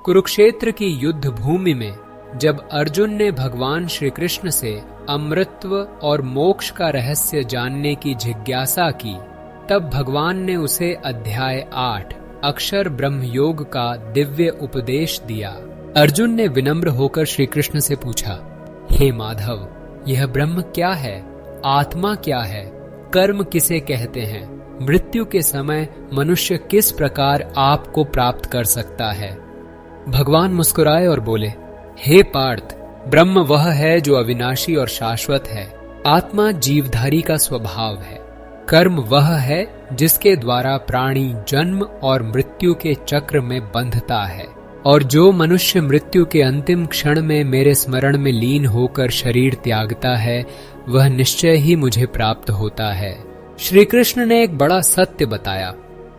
कुरुक्षेत्र की युद्ध भूमि में जब अर्जुन ने भगवान श्री कृष्ण से अमृतत्व और मोक्ष का रहस्य जानने की जिज्ञासा की, तब भगवान ने उसे अध्याय 8 अक्षर ब्रह्म योग का दिव्य उपदेश दिया। अर्जुन ने विनम्र होकर श्री कृष्ण से पूछा, हे माधव, यह ब्रह्म क्या है? आत्मा क्या है? कर्म किसे कहते हैं? मृत्यु के समय मनुष्य किस प्रकार आपको प्राप्त कर सकता है? भगवान मुस्कुराए और बोले, हे पार्थ, ब्रह्म वह है जो अविनाशी और शाश्वत है। आत्मा जीवधारी का स्वभाव है। कर्म वह है जिसके द्वारा प्राणी जन्म और मृत्यु के चक्र में बंधता है, और जो मनुष्य मृत्यु के अंतिम क्षण में मेरे स्मरण में लीन होकर शरीर त्यागता है, वह निश्चय ही मुझे प्राप्त होता है। श्री कृष्ण ने एक बड़ा सत्य बताया।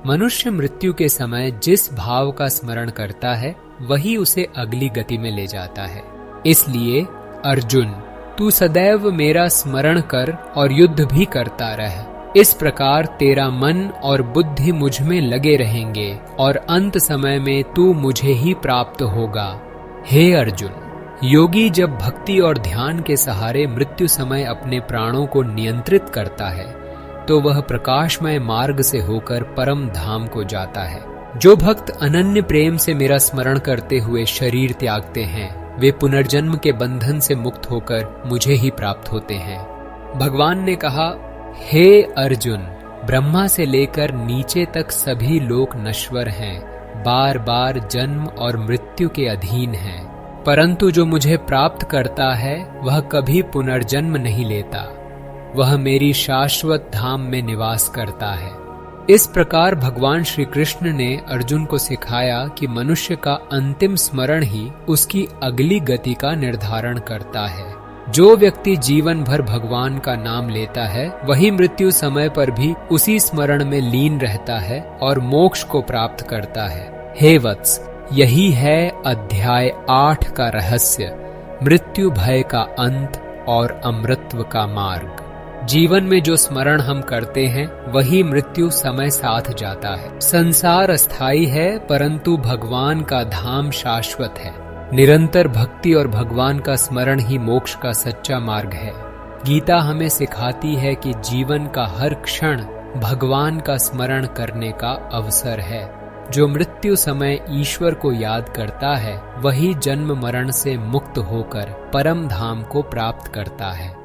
मनुष्य मृत्यु के समय जिस भाव का स्मरण करता है, वही उसे अगली गति में ले जाता है। इसलिए अर्जुन, तू सदैव मेरा स्मरण कर और युद्ध भी करता रह। इस प्रकार तेरा मन और बुद्धि मुझ में लगे रहेंगे और अंत समय में तू मुझे ही प्राप्त होगा। हे अर्जुन, योगी जब भक्ति और ध्यान के सहारे मृत्यु समय अपने प्राणों को नियंत्रित करता है, तो वह प्रकाशमय मार्ग से होकर परम धाम को जाता है। जो भक्त अनन्य प्रेम से मेरा स्मरण करते हुए शरीर त्यागते हैं, वे पुनर्जन्म के बंधन से मुक्त होकर मुझे ही प्राप्त होते हैं। भगवान ने कहा, हे अर्जुन, ब्रह्मा से लेकर नीचे तक सभी लोग नश्वर हैं, बार बार जन्म और मृत्यु के अधीन हैं, परंतु जो मुझे प्राप्त करता है वह कभी पुनर्जन्म नहीं लेता। वह मेरी शाश्वत धाम में निवास करता है। इस प्रकार भगवान श्री कृष्ण ने अर्जुन को सिखाया कि मनुष्य का अंतिम स्मरण ही उसकी अगली गति का निर्धारण करता है। जो व्यक्ति जीवन भर भगवान का नाम लेता है, वही मृत्यु समय पर भी उसी स्मरण में लीन रहता है और मोक्ष को प्राप्त करता है। हे वत्स, यही है अध्याय 8 का रहस्य, मृत्यु भय का अंत और अमृतत्व का मार्ग। जीवन में जो स्मरण हम करते हैं, वही मृत्यु समय साथ जाता है। संसार अस्थायी है, परंतु भगवान का धाम शाश्वत है। निरंतर भक्ति और भगवान का स्मरण ही मोक्ष का सच्चा मार्ग है। गीता हमें सिखाती है कि जीवन का हर क्षण भगवान का स्मरण करने का अवसर है। जो मृत्यु समय ईश्वर को याद करता है, वही जन्म मरण से मुक्त होकर परम धाम को प्राप्त करता है।